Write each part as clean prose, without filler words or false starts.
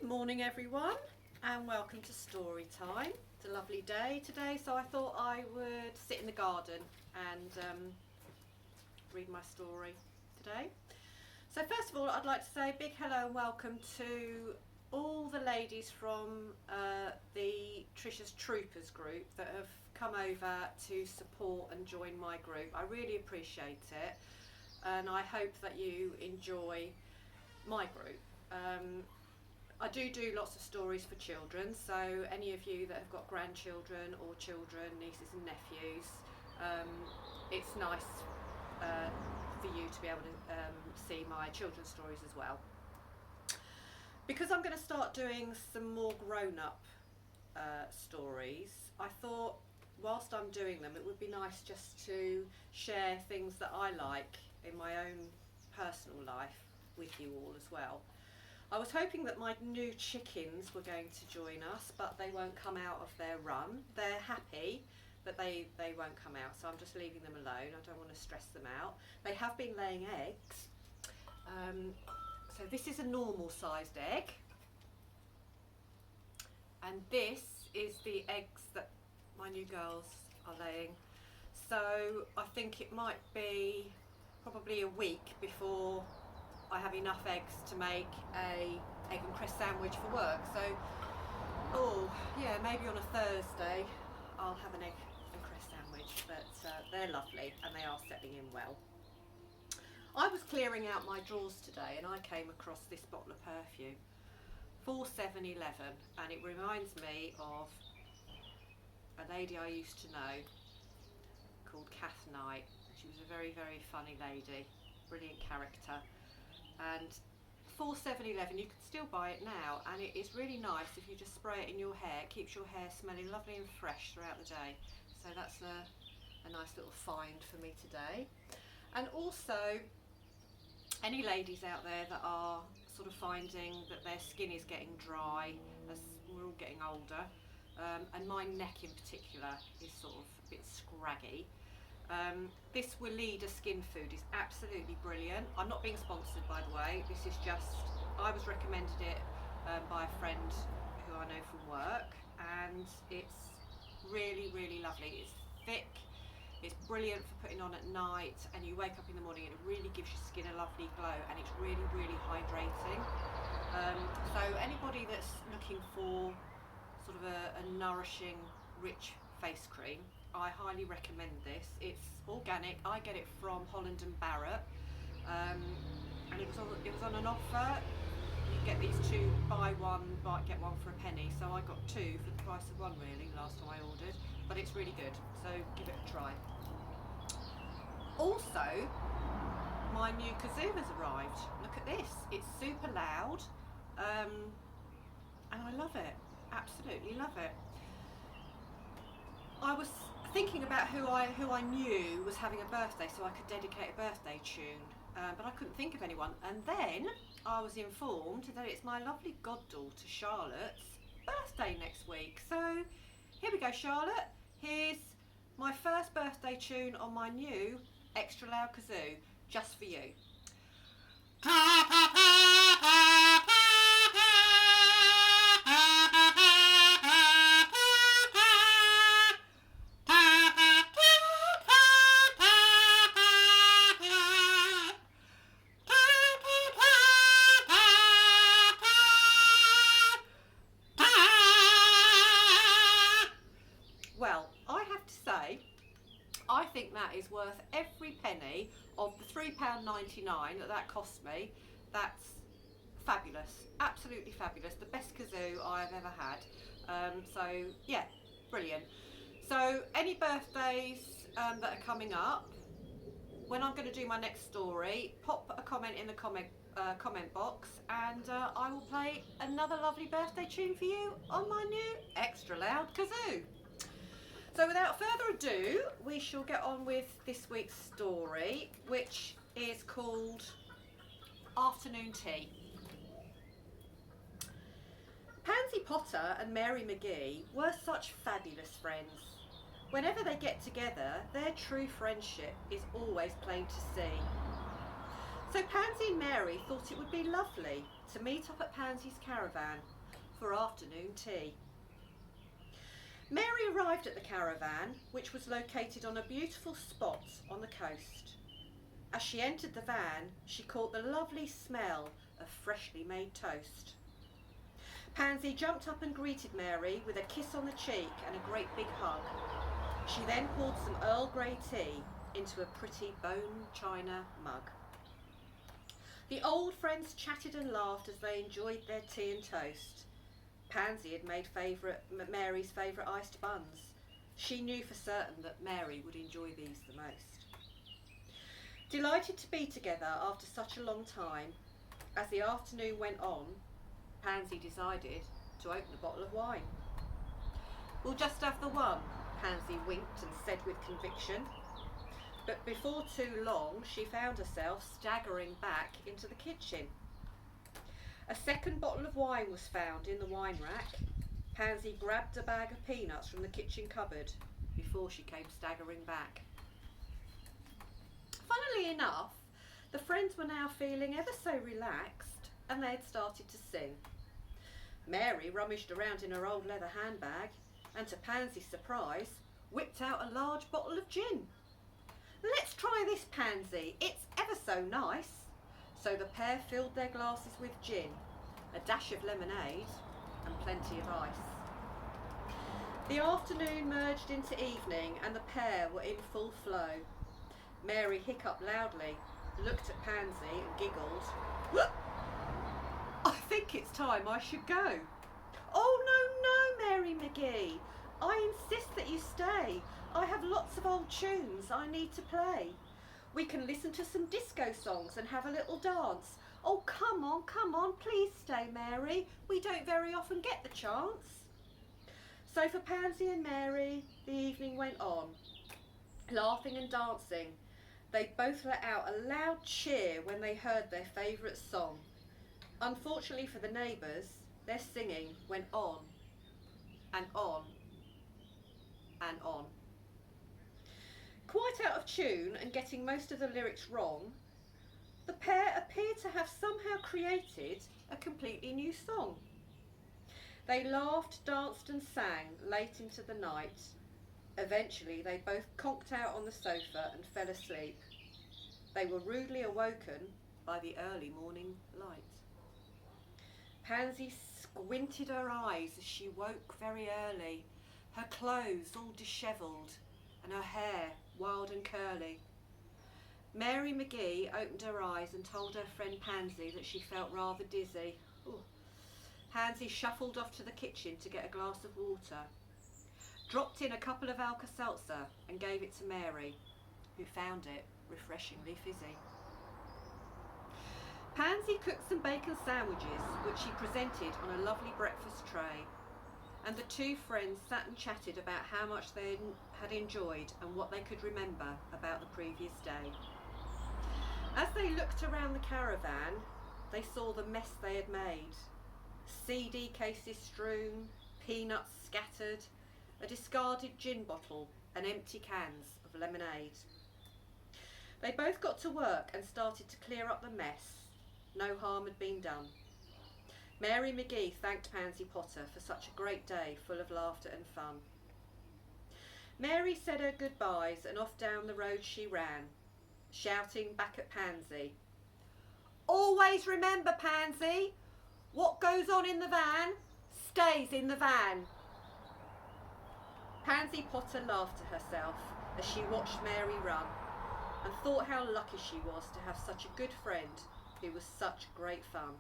Good morning everyone and welcome to story time. It's a lovely day today, so I thought I would sit in the garden and read my story today. So first of all, I'd like to say a big hello and welcome to all the ladies from the Trisha's Troopers group that have come over to support and join my group. I really appreciate it and I hope that you enjoy my group. I do lots of stories for children, so any of you that have got grandchildren or children, nieces and nephews, it's nice for you to be able to see my children's stories as well. Because I'm going to start doing some more grown-up stories, I thought whilst I'm doing them it would be nice just to share things that I like in my own personal life with you all as well. I was hoping that my new chickens were going to join us, but they won't come out of their run. They're happy, but they won't come out, so I'm just leaving them alone. I don't want to stress them out. They have been laying eggs. So this is a normal sized egg. And this is the eggs that my new girls are laying. So I think it might be probably a week before I have enough eggs to make a egg and cress sandwich for work. So, maybe on a Thursday I'll have an egg and cress sandwich, but they're lovely and they are settling in well. I was clearing out my drawers today and I came across this bottle of perfume, 4711, and it reminds me of a lady I used to know called Kath Knight. She was a very, very funny lady, brilliant character. And 4711, you can still buy it now, and it is really nice if you just spray it in your hair. It keeps your hair smelling lovely and fresh throughout the day. So that's a nice little find for me today. And also, any ladies out there that are sort of finding that their skin is getting dry as we're all getting older, and my neck in particular is sort of a bit scraggy. This Weleda skin food is absolutely brilliant. I'm not being sponsored, by the way. This is just, I was recommended it by a friend who I know from work, and it's really, really lovely. It's thick, it's brilliant for putting on at night, and you wake up in the morning and it really gives your skin a lovely glow, and it's really, really hydrating. So anybody that's looking for sort of a nourishing, rich face cream, I highly recommend this. It's organic. I get it from Holland and Barrett, and it was on an offer. You get these two, buy one, get one for a penny. So I got two for the price of one really last time I ordered, but it's really good. So give it a try. Also, my new kazoo has arrived. Look at this. It's super loud, and I love it. Absolutely love it. I was thinking about who I knew was having a birthday, so I could dedicate a birthday tune, but I couldn't think of anyone. And then I was informed that it's my lovely goddaughter Charlotte's birthday next week. So here we go, Charlotte. Here's my first birthday tune on my new extra loud kazoo, just for you. Well, I have to say, I think that is worth every penny of the £3.99 that cost me. That's fabulous, absolutely fabulous. The best kazoo I've ever had. So yeah, brilliant. So any birthdays that are coming up, when I'm going to do my next story, pop a comment in the comment box, and I will play another lovely birthday tune for you on my new extra loud kazoo. So without further ado, we shall get on with this week's story, which is called Afternoon Tea. Pansy Potter and Mary McGee were such fabulous friends. Whenever they get together, their true friendship is always plain to see. So Pansy and Mary thought it would be lovely to meet up at Pansy's caravan for afternoon tea. Mary arrived at the caravan, which was located on a beautiful spot on the coast. As she entered the van, she caught the lovely smell of freshly made toast. Pansy jumped up and greeted Mary with a kiss on the cheek and a great big hug. She then poured some Earl Grey tea into a pretty bone china mug. The old friends chatted and laughed as they enjoyed their tea and toast. Pansy had made Mary's favourite iced buns. She knew for certain that Mary would enjoy these the most. Delighted to be together after such a long time, as the afternoon went on, Pansy decided to open a bottle of wine. "We'll just have the one," Pansy winked and said with conviction. But before too long, she found herself staggering back into the kitchen. A second bottle of wine was found in the wine rack. Pansy grabbed a bag of peanuts from the kitchen cupboard before she came staggering back. Funnily enough, the friends were now feeling ever so relaxed and they had started to sing. Mary rummaged around in her old leather handbag and, to Pansy's surprise, whipped out a large bottle of gin. "Let's try this, Pansy, it's ever so nice." So the pair filled their glasses with gin, a dash of lemonade and plenty of ice. The afternoon merged into evening and the pair were in full flow. Mary hiccuped loudly, looked at Pansy and giggled. "I think it's time I should go." "Oh, no, Mary McGee. I insist that you stay. I have lots of old tunes I need to play. We can listen to some disco songs and have a little dance. Oh, come on, please stay, Mary. We don't very often get the chance." So for Pansy and Mary, the evening went on. Laughing and dancing, they both let out a loud cheer when they heard their favourite song. Unfortunately for the neighbours, their singing went on and on and on. Quite out of tune and getting most of the lyrics wrong, the pair appeared to have somehow created a completely new song. They laughed, danced and sang late into the night. Eventually they both conked out on the sofa and fell asleep. They were rudely awoken by the early morning light. Pansy squinted her eyes as she woke very early, her clothes all dishevelled and her hair wild and curly. Mary McGee opened her eyes and told her friend Pansy that she felt rather dizzy. Ooh. Pansy shuffled off to the kitchen to get a glass of water, dropped in a couple of Alka-Seltzer and gave it to Mary, who found it refreshingly fizzy. Pansy cooked some bacon sandwiches, which she presented on a lovely breakfast tray, and the two friends sat and chatted about how much they had enjoyed and what they could remember about the previous day. As they looked around the caravan, they saw the mess they had made. CD cases strewn, peanuts scattered, a discarded gin bottle and empty cans of lemonade. They both got to work and started to clear up the mess. No harm had been done. Mary McGee thanked Pansy Potter for such a great day full of laughter and fun. Mary said her goodbyes and off down the road she ran, shouting back at Pansy, "Always remember, Pansy, what goes on in the van stays in the van." Pansy Potter laughed to herself as she watched Mary run and thought how lucky she was to have such a good friend who was such great fun.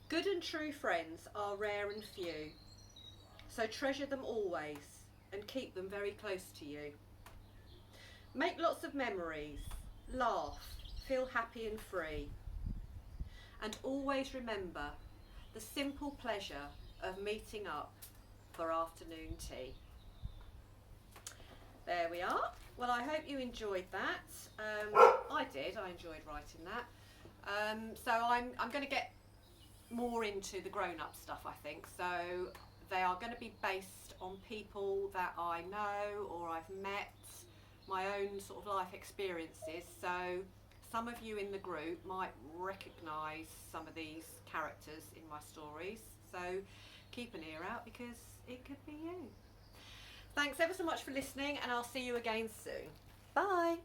Good and true friends are rare and few, so treasure them always and keep them very close to you. Make lots of memories, laugh, feel happy and free, and always remember the simple pleasure of meeting up for afternoon tea. There we are. Well, I hope you enjoyed that. I did. I enjoyed writing that. So I'm going to get more into the grown-up stuff, I think. So they are going to be based on people that I know or I've met, my own sort of life experiences. So some of you in the group might recognise some of these characters in my stories, so keep an ear out because it could be you. Thanks ever so much for listening, and I'll see you again soon. Bye.